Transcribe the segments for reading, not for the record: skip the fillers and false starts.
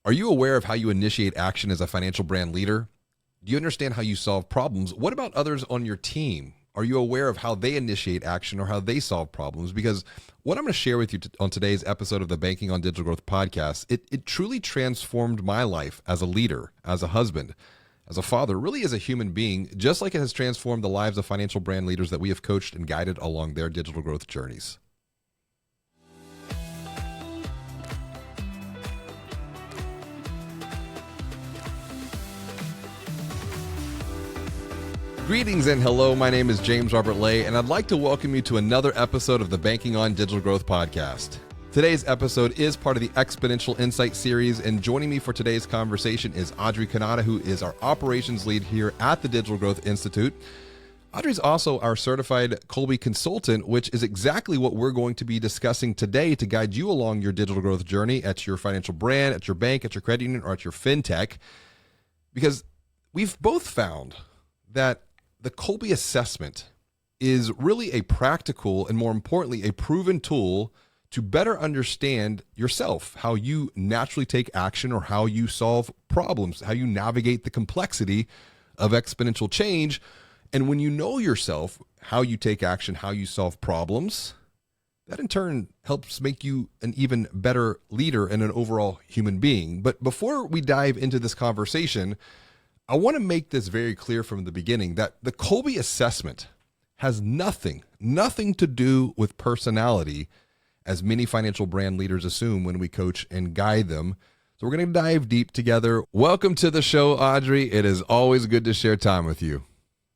Are you aware of how you initiate action as a financial brand leader? Do you understand how you solve problems? What about others on your team? Are you aware of how they initiate action or how they solve problems? Because what I'm going to share with you on today's episode of the Banking on Digital Growth podcast, it truly transformed my life as a leader, as a husband, as a father, really as a human being, just like it has transformed the lives of financial brand leaders that we have coached and guided along their digital growth journeys. Greetings and hello, my name is James Robert Lay, and I'd like to welcome you to another episode of the Banking on Digital Growth podcast. Today's episode is part of the Exponential Insight series, and joining me for today's conversation is Cannata, who is our operations lead here at the Digital Growth Institute. Audrey's also our certified Kolbe consultant, which is exactly what we're going to be discussing today to guide you along your digital growth journey at your financial brand, at your bank, at your credit union, or at your fintech. Because we've both found that the Kolbe assessment is really a practical and, more importantly, a proven tool to better understand yourself, how you naturally take action or how you solve problems, how you navigate the complexity of exponential change. And when you know yourself, how you take action, how you solve problems, that in turn helps make you an even better leader and an overall human being. But before we dive into this conversation, I want to make this very clear from the beginning that the Kolbe assessment has nothing to do with personality, as many financial brand leaders assume when we coach and guide them. So we're going to dive deep together. Welcome to the show, Audrey. It is always good to share time with you.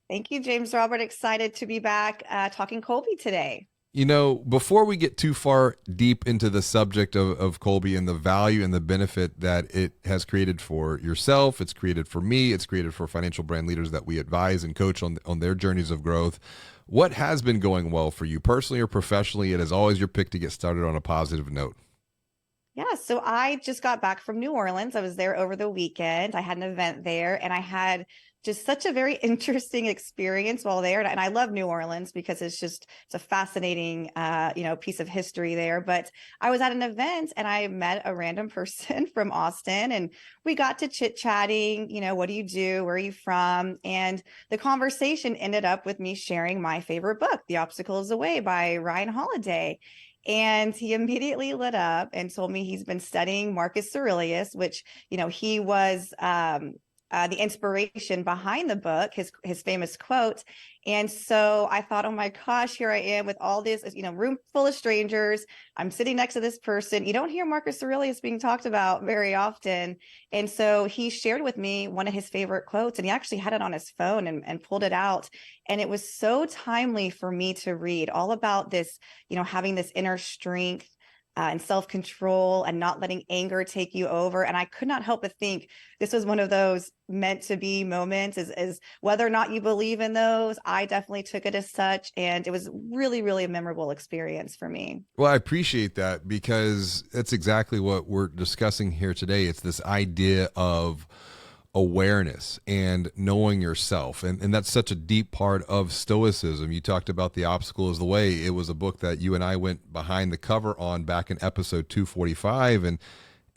Thank you, James Robert. Excited to be back talking Kolbe today. You know, before we get too far deep into the subject of Kolbe and the value and the benefit that it has created for yourself, it's created for me, it's created for financial brand leaders that we advise and coach on their journeys of growth, what has been going well for you personally or professionally? It is always your pick to get started on a positive note. Yeah, so I just got back from New Orleans. I was there over the weekend. I had an event there, and I had just such a very interesting experience while there. And I love New Orleans because it's a fascinating, piece of history there. But I was at an event and I met a random person from Austin, and we got to chit-chatting, what do you do? Where are you from? And the conversation ended up with me sharing my favorite book, The Obstacle Is the Way by Ryan Holiday. And he immediately lit up and told me he's been studying Marcus Aurelius, which, he was the inspiration behind the book, his famous quote. And so I thought, oh my gosh, here I am with all this, room full of strangers. I'm sitting next to this person. You don't hear Marcus Aurelius being talked about very often. And so he shared with me one of his favorite quotes, and he actually had it on his phone and pulled it out. And it was so timely for me to read, all about this, having this inner strength and self-control and not letting anger take you over. And I could not help but think this was one of those meant to be moments, as whether or not you believe in those, I definitely took it as such. And it was really, really a memorable experience for me. Well, I appreciate that because that's exactly what we're discussing here today. It's this idea of awareness and knowing yourself. And that's such a deep part of Stoicism. You talked about The Obstacle Is the Way. It was a book that you and I went behind the cover on back in episode 245.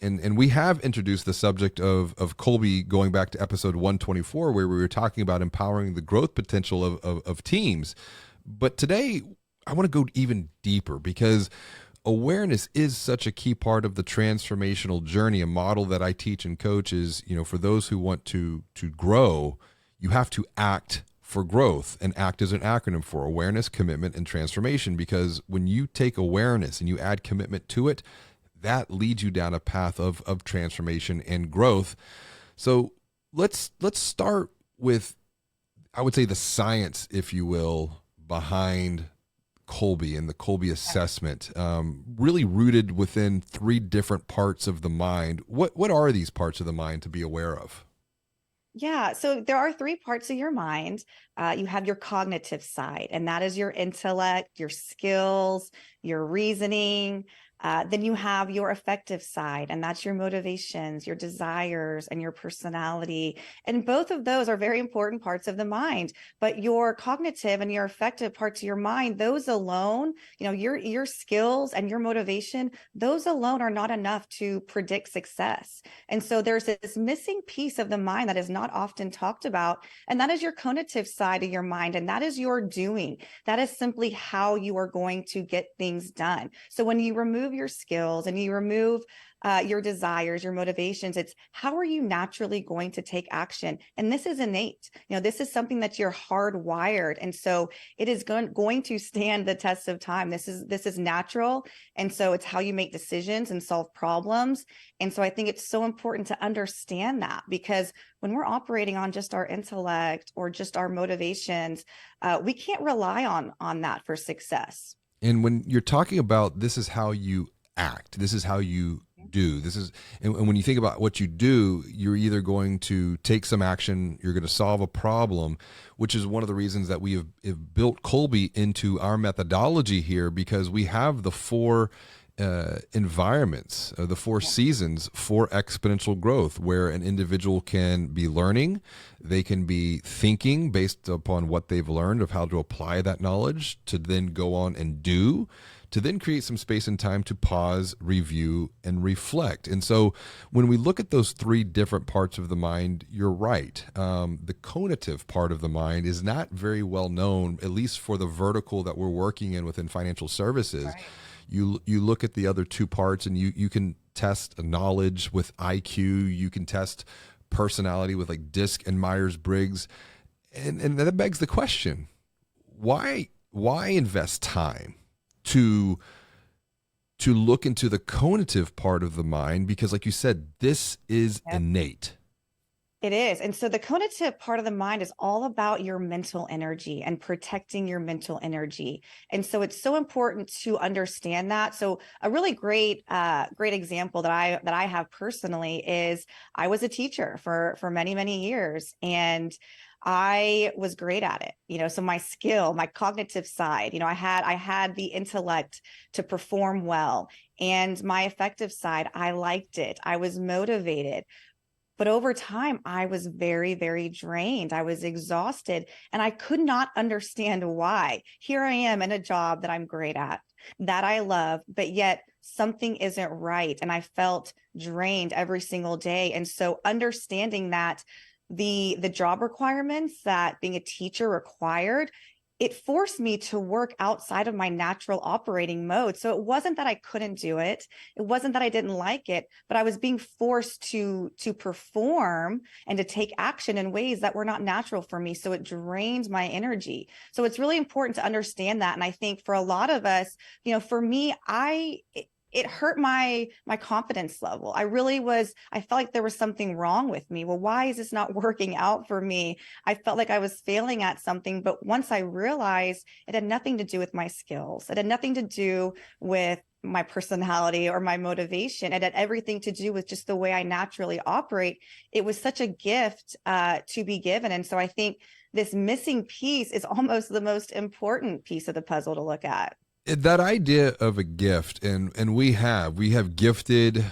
And we have introduced the subject of Kolbe going back to episode 124, where we were talking about empowering the growth potential of teams. But today, I want to go even deeper because awareness is such a key part of the transformational journey. A model that I teach and coach is, for those who want to grow, you have to act for growth. And ACT is an acronym for awareness, commitment, and transformation. Because when you take awareness and you add commitment to it, that leads you down a path of transformation and growth. So let's start with, I would say, the science, if you will, behind Kolbe and the Kolbe assessment, really rooted within three different parts of the mind. What are these parts of the mind to be aware of? Yeah, so there are three parts of your mind. You have your cognitive side, and that is your intellect, your skills, your reasoning. Then you have your affective side, and that's your motivations, your desires, and your personality. And both of those are very important parts of the mind. But your cognitive and your affective parts of your mind, those alone, your skills and your motivation, those alone are not enough to predict success. And so there's this missing piece of the mind that is not often talked about, and that is your conative side of your mind, and that is your doing. That is simply how you are going to get things done. So when you remove your skills and you remove your desires, your motivations, it's how are you naturally going to take action? And this is innate. This is something that you're hardwired. And so it is going to stand the test of time. This is natural. And so it's how you make decisions and solve problems. And so I think it's so important to understand that, because when we're operating on just our intellect or just our motivations, we can't rely on that for success. And when you're talking about this is how you act, this is how you do, and when you think about what you do, you're either going to take some action, you're going to solve a problem, which is one of the reasons that we have built Kolbe into our methodology here, because we have the four environments, the four seasons for exponential growth, where an individual can be learning, they can be thinking based upon what they've learned of how to apply that knowledge, to then go on and do, to then create some space and time to pause, review, and reflect. And so when we look at those three different parts of the mind, you're right. The conative part of the mind is not very well known, at least for the vertical that we're working in within financial services. Right. You look at the other two parts, and you can test knowledge with IQ, you can test personality with like DISC and Myers-Briggs, and that begs the question: why invest time to look into the conative part of the mind? Because like you said, this is innate. It is. And so the conative part of the mind is all about your mental energy and protecting your mental energy. And so it's so important to understand that. So a really great example that I have personally is I was a teacher for many, many years, and I was great at it. So my skill, my cognitive side, I had the intellect to perform well, and my affective side, I liked it. I was motivated. But over time, I was very, very drained. I was exhausted, and I could not understand why. Here I am in a job that I'm great at, that I love, but yet something isn't right. And I felt drained every single day. And so understanding that the job requirements that being a teacher required, it forced me to work outside of my natural operating mode. So it wasn't that I couldn't do it. It wasn't that I didn't like it, but I was being forced to perform and to take action in ways that were not natural for me. So it drained my energy. So it's really important to understand that. And I think for a lot of us, for me, it hurt my confidence level. I felt like there was something wrong with me. Well, why is this not working out for me? I felt like I was failing at something. But once I realized it had nothing to do with my skills, it had nothing to do with my personality or my motivation. It had everything to do with just the way I naturally operate. It was such a gift to be given. And so I think this missing piece is almost the most important piece of the puzzle to look at. That idea of a gift, and we have gifted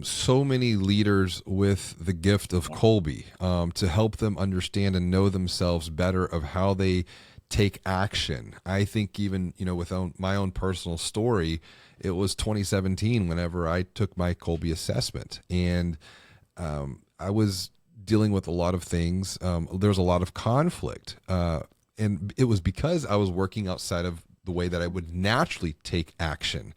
so many leaders with the gift of Kolbe to help them understand and know themselves better of how they take action. I think even with my own personal story, it was 2017 whenever I took my Kolbe assessment, and I was dealing with a lot of things. There was a lot of conflict, and it was because I was working outside of the way that I would naturally take action.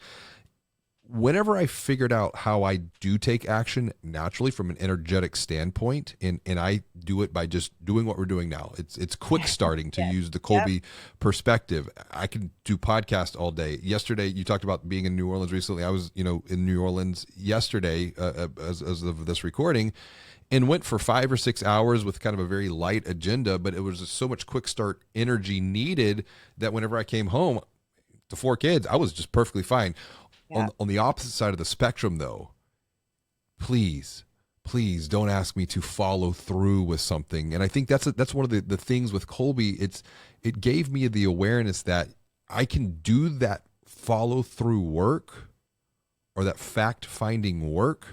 Whenever I figured out how I do take action naturally from an energetic standpoint, and I do it by just doing what we're doing now. It's quick starting, to use the Kolbe perspective. I can do podcast all day. Yesterday, you talked about being in New Orleans recently. I was, in New Orleans yesterday as of this recording, and went for 5 or 6 hours with kind of a very light agenda, but it was just so much quick start energy needed that whenever I came home to 4 kids, I was just perfectly fine. Yeah. On the opposite side of the spectrum, though, please don't ask me to follow through with something. And I think that's one of the things with Kolbe. It gave me the awareness that I can do that follow through work or that fact-finding work,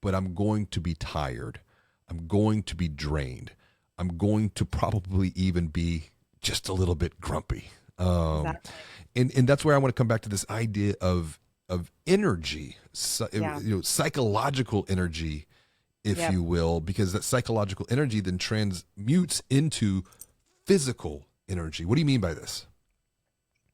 but I'm going to be tired. I'm going to be drained. I'm going to probably even be just a little bit grumpy. Exactly. And that's where I want to come back to this idea of energy, Yeah. psychological energy, if Yep. you will, because that psychological energy then transmutes into physical energy. What do you mean by this?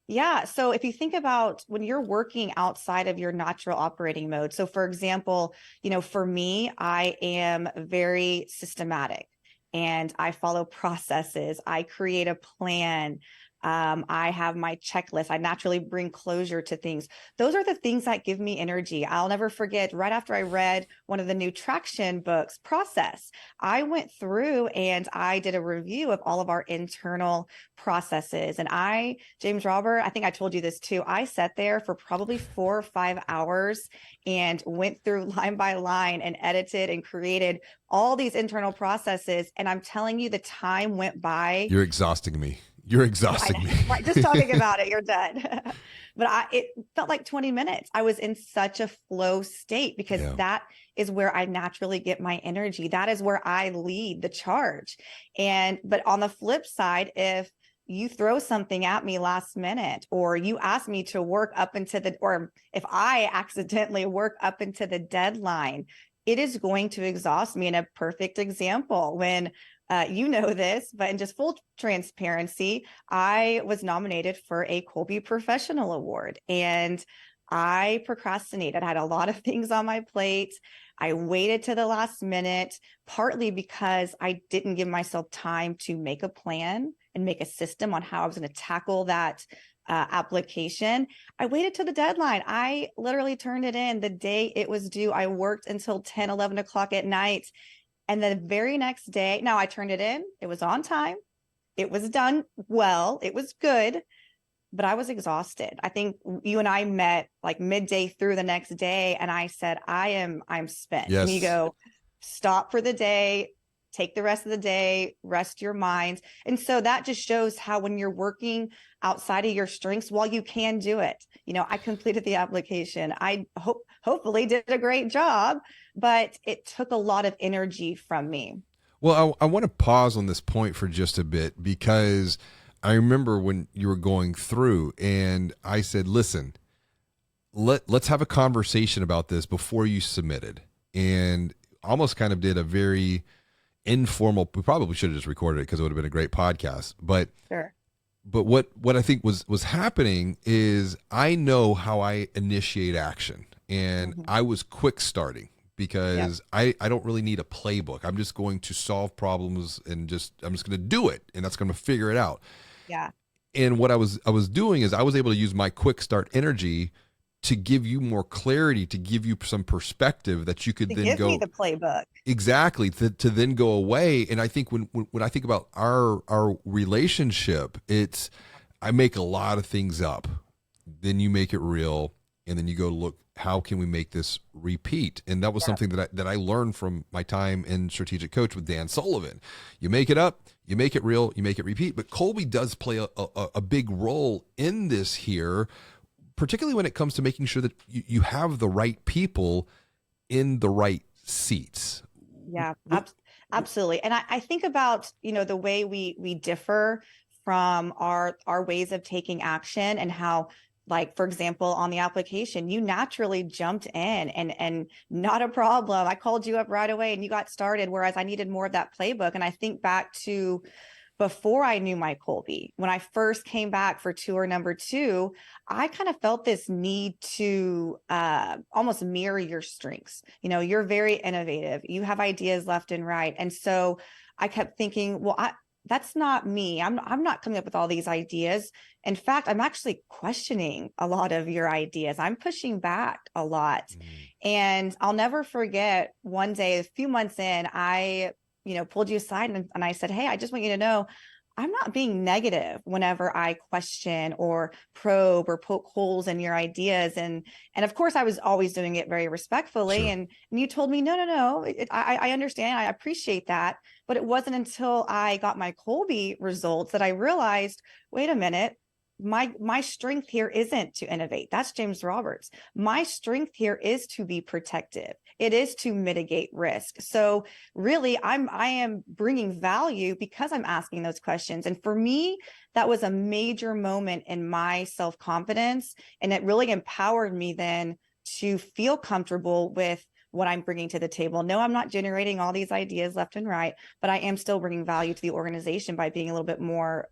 Yeah. So if you think about when you're working outside of your natural operating mode, so for example, for me, I am very systematic and I follow processes. I create a plan. I have my checklist. I naturally bring closure to things. Those are the things that give me energy. I'll never forget right after I read one of the new traction books, Process, I went through and I did a review of all of our internal processes. And James Robert, I think I told you this too. I sat there for probably 4 or 5 hours and went through line by line and edited and created all these internal processes. And I'm telling you, the time went by. You're exhausting me. You're exhausting me. Right, just talking about it, you're done. But it felt like 20 minutes. I was in such a flow state because Yeah. that is where I naturally get my energy. That is where I lead the charge. But on the flip side, if you throw something at me last minute, or you ask me to work up or if I accidentally work up into the deadline, it is going to exhaust me. And a perfect example when this, but in just full transparency, I was nominated for a Kolbe Professional Award and I procrastinated. I had a lot of things on my plate. I waited to the last minute, partly because I didn't give myself time to make a plan and make a system on how I was going to tackle that application. I waited to the deadline. I literally turned it in the day it was due. I worked until 10, 11 o'clock at night. And the very next day, now I turned it in. It was on time. It was done well. It was good, but I was exhausted. I think you and I met like midday through the next day. And I said, I'm spent. Yes. And you go, stop for the day, take the rest of the day, rest your minds. And so that just shows how when you're working outside of your strengths, while you can do it, I completed the application. I hopefully did a great job, but it took a lot of energy from me. Well, I want to pause on this point for just a bit because I remember when you were going through and I said, listen, let's have a conversation about this before you submitted. And almost kind of did a very informal, we probably should have just recorded it because it would have been a great podcast. But Sure. But what I think was happening is I know how I initiate action, and I was quick starting because I don't really need a playbook. I'm just going to solve problems and I'm just going to do it, and that's going to figure it out. Yeah. And what I was doing is I was able to use my quick start energy to give you more clarity, to give you some perspective that you could then Give go me the playbook. exactly to then go away. And I think when I think about our relationship, it's I make a lot of things up, then you make it real, and then you go look, how can we make this repeat? And that was something that I learned from my time in Strategic Coach with Dan Sullivan. You make it up, you make it real, you make it repeat. But Kolbe does play a big role in this here, particularly when it comes to making sure that you have the right people in the right seats. Yeah, absolutely. And I think about, the way we differ from our ways of taking action and how, like, for example, on the application, you naturally jumped in and not a problem. I called you up right away and you got started, whereas I needed more of that playbook. And I think back to before I knew my Kolbe, when I first came back for tour number 2, I kind of felt this need to almost mirror your strengths. You're very innovative. You have ideas left and right. And so I kept thinking, well, that's not me. I'm not coming up with all these ideas. In fact, I'm actually questioning a lot of your ideas. I'm pushing back a lot. And I'll never forget one day, a few months in, I pulled you aside and I said, hey, I just want you to know, I'm not being negative whenever I question or probe or poke holes in your ideas. And of course, I was always doing it very respectfully. Sure. And you told me, no, I understand. I appreciate that. But it wasn't until I got my Kolbe results that I realized, wait a minute, my strength here isn't to innovate. That's James Roberts. My strength here is to be protective. It is to mitigate risk. So really, I am bringing value because I'm asking those questions. And for me, that was a major moment in my self-confidence, and it really empowered me then to feel comfortable with what I'm bringing to the table. No, I'm not generating all these ideas left and right, but I am still bringing value to the organization by being a little bit more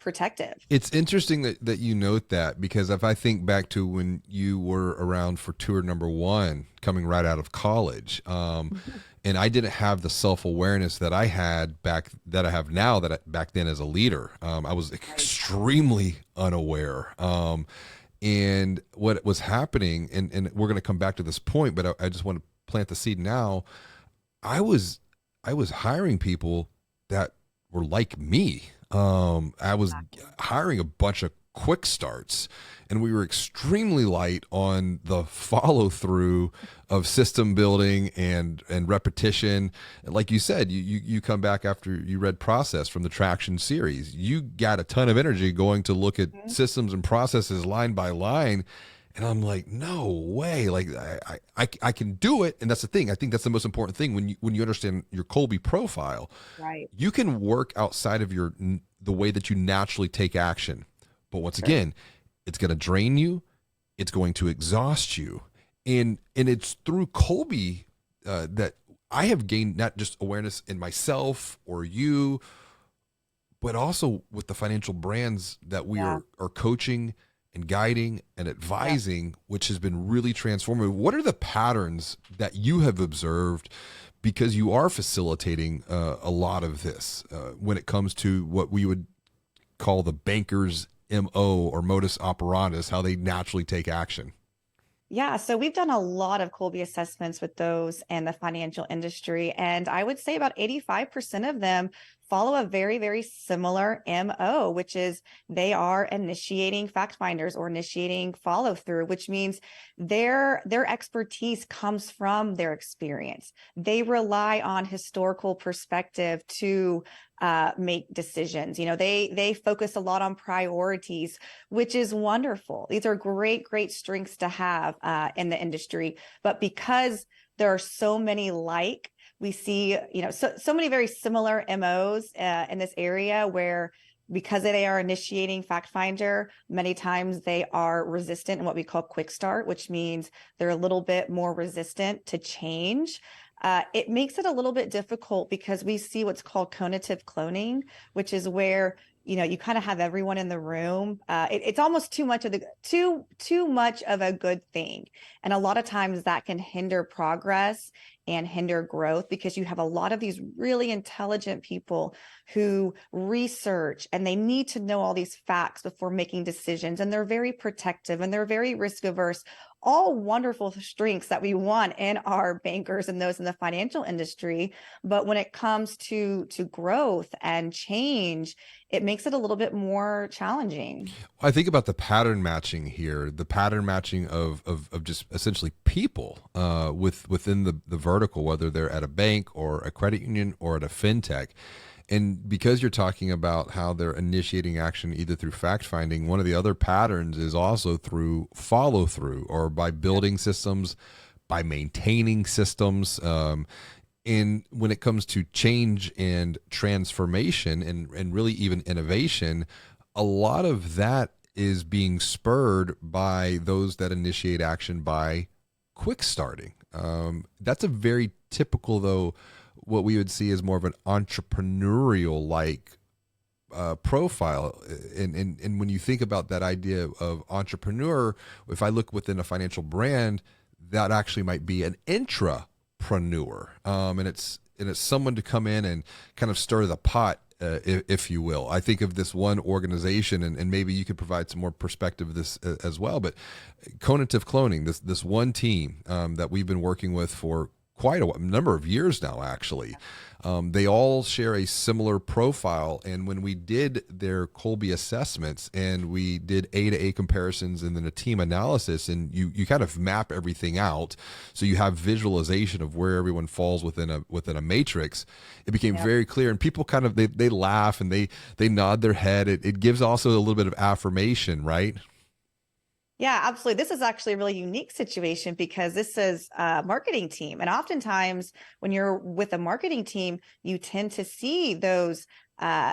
protective. It's interesting that you note that, because if I think back to when you were around for tour number one, coming right out of college, and I didn't have the self-awareness that I had that I have now, back then as a leader. I was extremely unaware. And what was happening, and we're going to come back to this point, but I just want to plant the seed now. I was hiring people that were like me. I was hiring a bunch of quick starts, and we were extremely light on the follow through of system building and repetition. Like you said, you come back after you read Process from the Traction series. You got a ton of energy going to look at systems and processes line by line. And I'm like, no way. Like I can do it. And that's the thing. I think that's the most important thing when you understand your Kolbe profile. Right. You can work outside of the way that you naturally take action. But once again, it's going to drain you. It's going to exhaust you. And it's through Kolbe that I have gained not just awareness in myself or you, but also with the financial brands that we are coaching and guiding and advising, which has been really transformative. What are the patterns that you have observed, because you are facilitating a lot of this when it comes to what we would call the banker's MO or modus operandi, how they naturally take action? Yeah, so we've done a lot of Kolbe assessments with those in the financial industry, and I would say about 85% of them follow a very, very similar MO, which is they are initiating fact finders or initiating follow through, which means their expertise comes from their experience. They rely on historical perspective to make decisions. You know, they focus a lot on priorities, which is wonderful. These are great, great strengths to have in the industry. But because there are so many we see, you know, so many very similar MOs in this area, where because they are initiating fact finder, many times they are resistant in what we call quick start, which means they're a little bit more resistant to change. It makes it a little bit difficult because we see what's called conative cloning, which is where, you know, you kind of have everyone in the room. It's almost too much of a good thing. And a lot of times that can hinder progress and hinder growth, because you have a lot of these really intelligent people who research and they need to know all these facts before making decisions. And they're very protective and they're very risk averse. All wonderful strengths that we want in our bankers and those in the financial industry. But when it comes to growth and change, it makes it a little bit more challenging. I think about the pattern matching here, the pattern matching of just essentially people within the vertical, whether they're at a bank or a credit union or at a fintech. And because you're talking about how they're initiating action either through fact finding, one of the other patterns is also through follow through, or by building systems, by maintaining systems. And when it comes to change and transformation and really even innovation, a lot of that is being spurred by those that initiate action by quick starting. That's a very typical, though, what we would see as more of an entrepreneurial like profile. And when you think about that idea of entrepreneur, if I look within a financial brand, that actually might be an intrapreneur. And it's someone to come in and kind of stir the pot, if you will. I think of this one organization, and maybe you could provide some more perspective of this as well, but Conative cloning, this one team that we've been working with for quite a number of years now, actually. They all share a similar profile. And when we did their Kolbe assessments and we did A to A comparisons and then a team analysis, and you kind of map everything out, so you have visualization of where everyone falls within a matrix, it became very clear. And people kind of they laugh and they nod their head. It gives also a little bit of affirmation, right? Yeah, absolutely. This is actually a really unique situation because this is a marketing team. And oftentimes when you're with a marketing team, you tend to see those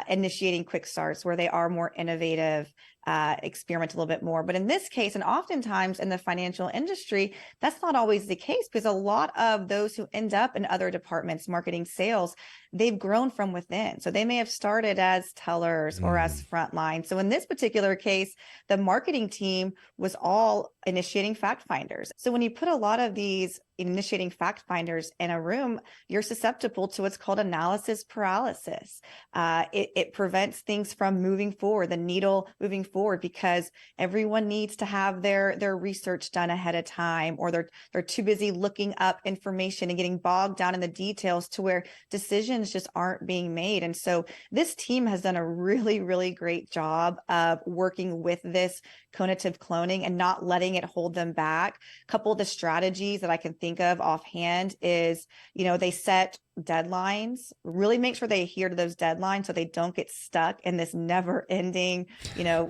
initiating quick starts where they are more innovative, experiment a little bit more. But in this case, and oftentimes in the financial industry, that's not always the case because a lot of those who end up in other departments, marketing, sales, they've grown from within. So they may have started as tellers or as frontline. So in this particular case, the marketing team was all initiating fact finders. So when you put a lot of these initiating fact finders in a room, you're susceptible to what's called analysis paralysis. It prevents things from moving forward, the needle moving forward, because everyone needs to have their research done ahead of time, or they're too busy looking up information and getting bogged down in the details to where decisions just aren't being made. And so this team has done a really, really great job of working with this conative cloning and not letting it hold them back. A couple of the strategies that I can think of offhand is, they set deadlines, really make sure they adhere to those deadlines so they don't get stuck in this never ending,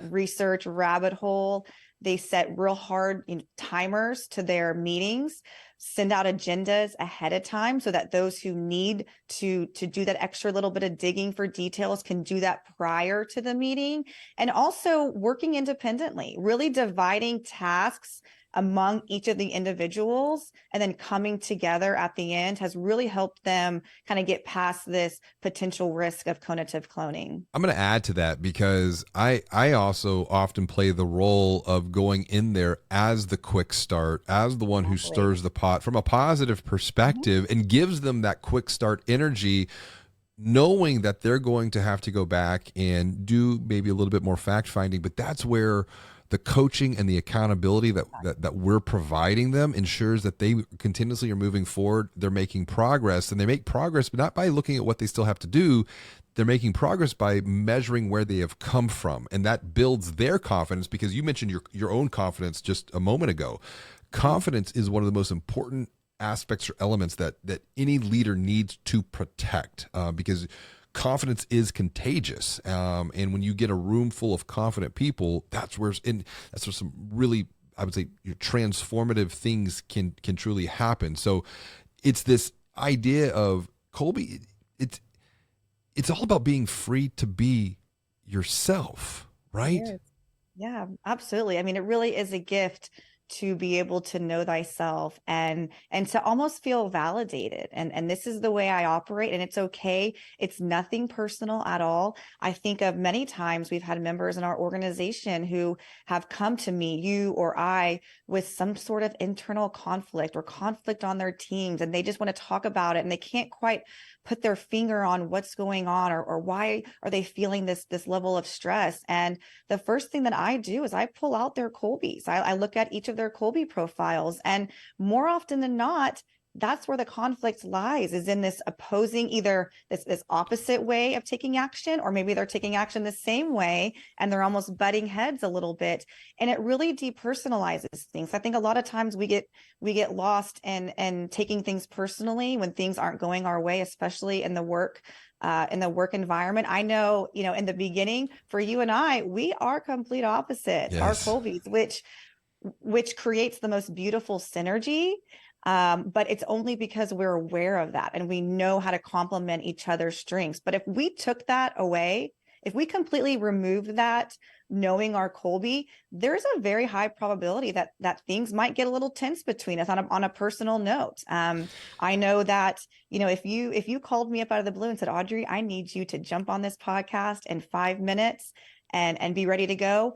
research rabbit hole. They set real hard timers to their meetings, send out agendas ahead of time so that those who need to do that extra little bit of digging for details can do that prior to the meeting. And also working independently, really dividing tasks among each of the individuals and then coming together at the end has really helped them kind of get past this potential risk of conative cloning. I'm going to add to that because I also often play the role of going in there as the quick start, as the one who stirs the pot from a positive perspective and gives them that quick start energy, knowing that they're going to have to go back and do maybe a little bit more fact finding. But that's where the coaching and the accountability that we're providing them ensures that they continuously are moving forward. They're making progress, and they make progress, but not by looking at what they still have to do. They're making progress by measuring where they have come from. And that builds their confidence, because you mentioned your own confidence just a moment ago. Confidence is one of the most important aspects or elements that any leader needs to protect, because confidence is contagious, and when you get a room full of confident people, that's where some really, I would say, transformative things can truly happen. So it's this idea of Kolbe. It's all about being free to be yourself, right? Yes. Yeah, absolutely. I mean, it really is a gift to be able to know thyself and to almost feel validated. And this is the way I operate, and it's okay. It's nothing personal at all. I think of many times we've had members in our organization who have come to me, you or I, with some sort of internal conflict or conflict on their teams, and they just want to talk about it, and they can't quite put their finger on what's going on, or why are they feeling this level of stress. And the first thing that I do is I pull out their Kolbes. I look at each of their Kolbe profiles, and more often than not, that's where the conflict lies, is in this opposing, either this opposite way of taking action, or maybe they're taking action the same way and they're almost butting heads a little bit. And it really depersonalizes things. I think a lot of times we get lost in taking things personally when things aren't going our way, especially in the work environment. I know, in the beginning for you and I, we are complete opposites. Yes. Our Kolbes, which creates the most beautiful synergy. But it's only because we're aware of that and we know how to complement each other's strengths. But if we took that away, if we completely removed that, knowing our Kolbe, there's a very high probability that things might get a little tense between us on a personal note. I know that, if you called me up out of the blue and said, Audrey, I need you to jump on this podcast in 5 minutes and be ready to go.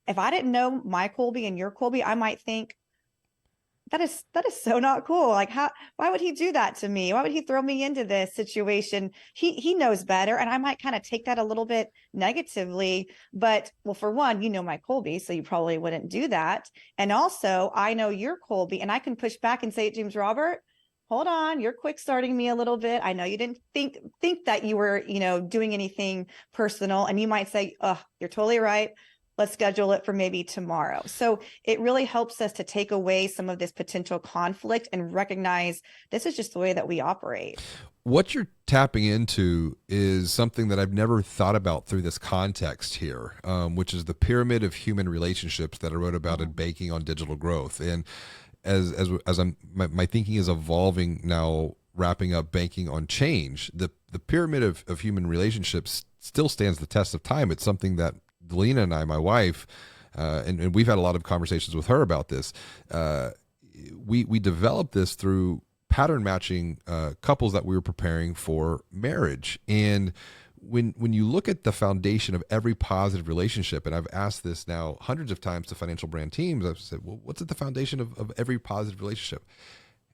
If I didn't know my Kolbe and your Kolbe, I might think, that is so not cool. Like, why would he do that to me? Why would he throw me into this situation? He knows better. And I might kind of take that a little bit negatively, but well, for one, my Kolbe, so you probably wouldn't do that. And also I know your Kolbe, and I can push back and say, James Robert, hold on, you're quick starting me a little bit. I know you didn't think that you were, doing anything personal. And you might say, oh, you're totally right. Let's schedule it for maybe tomorrow. So it really helps us to take away some of this potential conflict and recognize this is just the way that we operate. What you're tapping into is something that I've never thought about through this context here, which is the pyramid of human relationships that I wrote about in Banking on Digital Growth. And as my thinking is evolving now, wrapping up Banking on Change, the pyramid of human relationships still stands the test of time. It's something that Delina and I, my wife, and we've had a lot of conversations with her about this. We developed this through pattern matching couples that we were preparing for marriage. And when you look at the foundation of every positive relationship, and I've asked this now hundreds of times to financial brand teams, I've said, well, what's at the foundation of every positive relationship?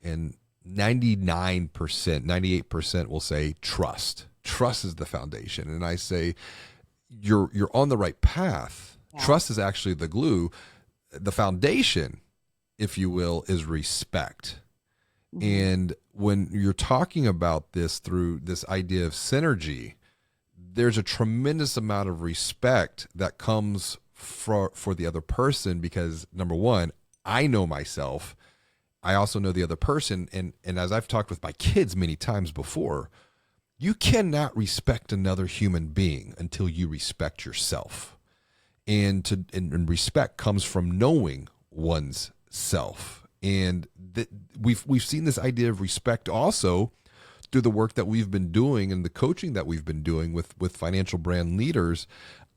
And 99%, 98% will say trust. Trust is the foundation. And I say, you're on the right path. Yeah. Trust is actually the glue. The foundation, if you will, is respect. And when you're talking about this through this idea of synergy, there's a tremendous amount of respect that comes for the other person, because number one, I know myself. I also know the other person. And as I've talked with my kids many times before, you cannot respect another human being until you respect yourself. And respect comes from knowing one's self. And we've seen this idea of respect also through the work that we've been doing and the coaching that we've been doing with financial brand leaders.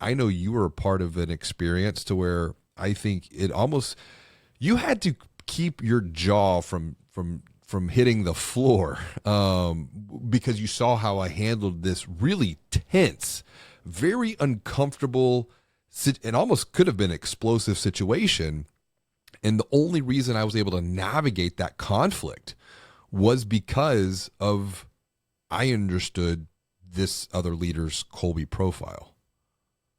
I know you were a part of an experience to where I think you had to keep your jaw from hitting the floor because you saw how I handled this really tense, very uncomfortable, and almost could have been explosive situation. And the only reason I was able to navigate that conflict was because of I understood this other leader's Kolbe profile.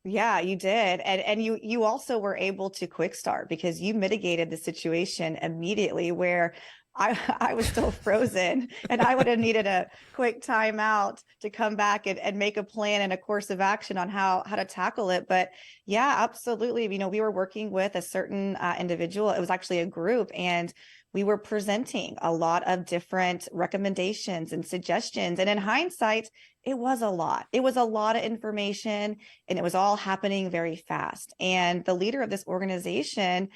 Yeah, you did. And you also were able to quick start because you mitigated the situation immediately, where I was still frozen and I would have needed a quick timeout to come back and make a plan and a course of action on how to tackle it. But yeah, absolutely. We were working with a certain individual. It was actually a group, and we were presenting a lot of different recommendations and suggestions. And in hindsight, it was a lot. It was a lot of information, and it was all happening very fast. And the leader of this organization,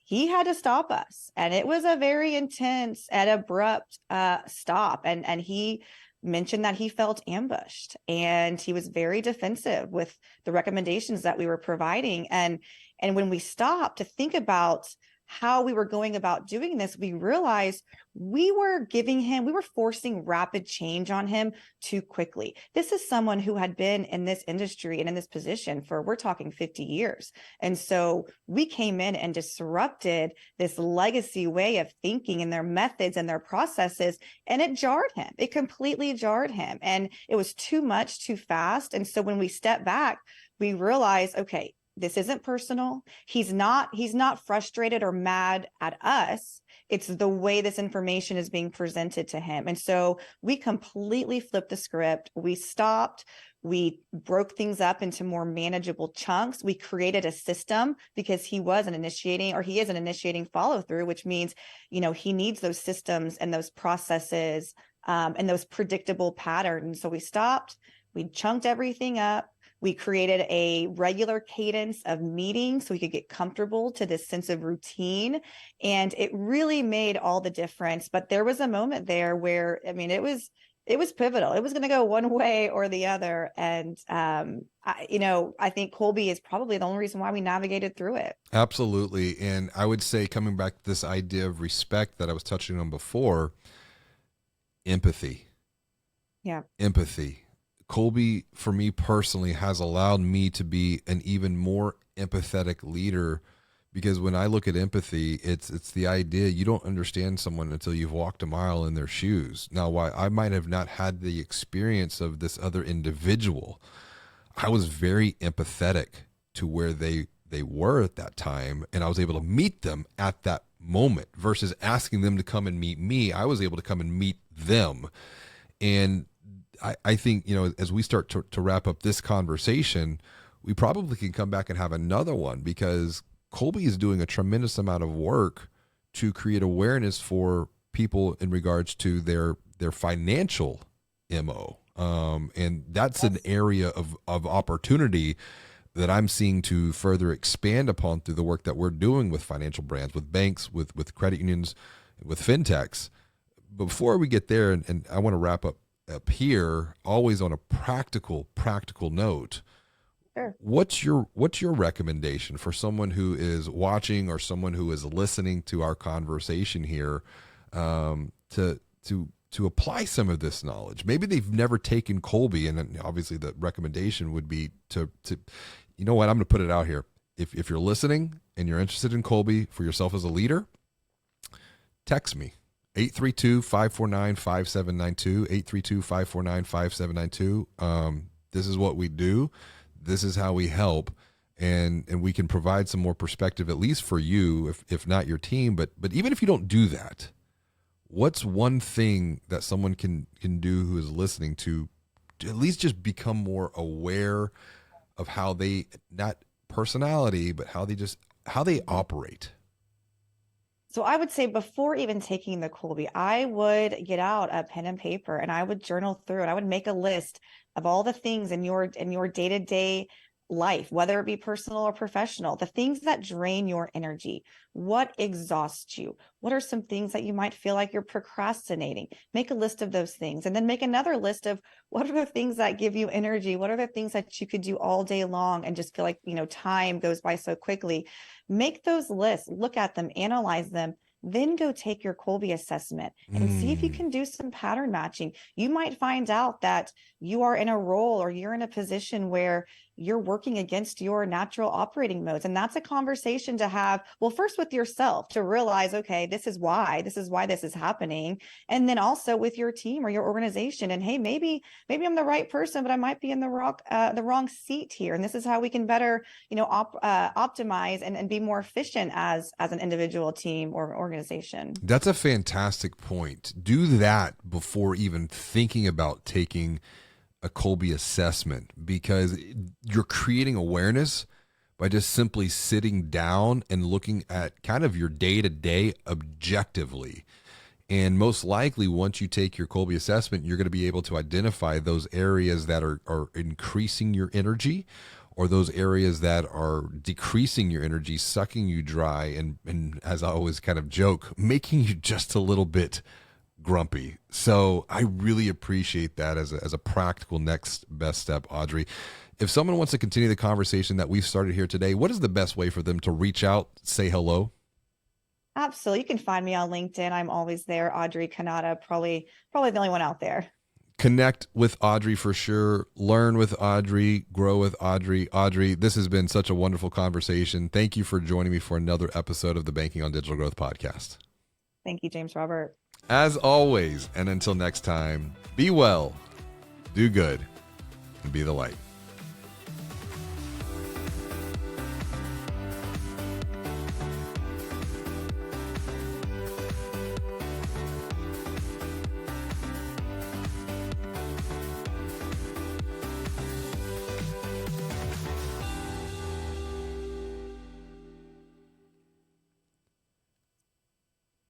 he had to stop us. And it was a very intense and abrupt stop. And he mentioned that he felt ambushed, and he was very defensive with the recommendations that we were providing. And when we stopped to think about how we were going about doing this, we realized we were forcing rapid change on him too quickly. This is someone who had been in this industry and in this position for, we're talking 50 years. And so we came in and disrupted this legacy way of thinking and their methods and their processes. And it jarred him. It completely jarred him. And it was too much, too fast. And so when we stepped back, we realized, okay, this isn't personal. He's not frustrated or mad at us. It's the way this information is being presented to him. And so we completely flipped the script. We stopped. We broke things up into more manageable chunks. We created a system because he is an initiating follow through, which means, he needs those systems and those processes and those predictable patterns. So we stopped. We chunked everything up. We created a regular cadence of meetings so we could get comfortable to this sense of routine. And it really made all the difference. But there was a moment there where, it was pivotal. It was going to go one way or the other. And, I think Kolbe is probably the only reason why we navigated through it. Absolutely. And I would say, coming back to this idea of respect that I was touching on before, empathy. Yeah. Empathy. Kolbe, for me personally, has allowed me to be an even more empathetic leader, because when I look at empathy, it's the idea you don't understand someone until you've walked a mile in their shoes. Now, why I might have not had the experience of this other individual, I was very empathetic to where they were at that time, and I was able to meet them at that moment versus asking them to come and meet me. I was able to come and meet them. And I think, as we start to wrap up this conversation, we probably can come back and have another one, because Kolbe is doing a tremendous amount of work to create awareness for people in regards to their financial MO. And that's an area of opportunity that I'm seeing to further expand upon through the work that we're doing with financial brands, with banks, with credit unions, with fintechs. Before we get there, and I want to wrap up here, always on a practical note. Sure. What's your recommendation for someone who is watching or someone who is listening to our conversation here, to apply some of this knowledge? Maybe they've never taken Kolbe, and then obviously the recommendation would be to I'm going to put it out here. If you're listening and you're interested in Kolbe for yourself as a leader, text me. 832-549-5792, 832-549-5792. This is what we do. This is how we help. And we can provide some more perspective, at least for you, if not your team. But even if you don't do that, what's one thing that someone can do who is listening to at least just become more aware of how they, not personality, but how they operate? So I would say before even taking the Kolbe, I would get out a pen and paper and I would journal through, and I would make a list of all the things in your day-to-day life, whether it be personal or professional, the things that drain your energy, what exhausts you, what are some things that you might feel like you're procrastinating. Make a list of those things, and then make another list of what are the things that give you energy, what are the things that you could do all day long and just feel like time goes by so quickly. Make those lists, look at them, analyze them, then go take your Kolbe assessment and see if you can do some pattern matching. You might find out that you are in a role or you're in a position where you're working against your natural operating modes. And that's a conversation to have, well, first with yourself, to realize, okay, this is why this is happening. And then also with your team or your organization. And hey, maybe I'm the right person, but I might be in the wrong seat here. And this is how we can better, optimize and be more efficient as an individual, team, or organization. That's a fantastic point. Do that before even thinking about taking a Kolbe assessment, because you're creating awareness by just simply sitting down and looking at kind of your day-to-day objectively. And most likely, once you take your Kolbe assessment, you're going to be able to identify those areas that are increasing your energy, or those areas that are decreasing your energy, sucking you dry, and as I always kind of joke, making you just a little bit grumpy. So I really appreciate that as a practical next best step, Audrey. If someone wants to continue the conversation that we've started here today, what is the best way for them to reach out, say hello? Absolutely. You can find me on LinkedIn. I'm always there. Audrey Cannata, probably the only one out there. Connect with Audrey for sure. Learn with Audrey, grow with Audrey. Audrey, this has been such a wonderful conversation. Thank you for joining me for another episode of the Banking on Digital Growth podcast. Thank you, James Robert. As always, and until next time, be well, do good, and be the light.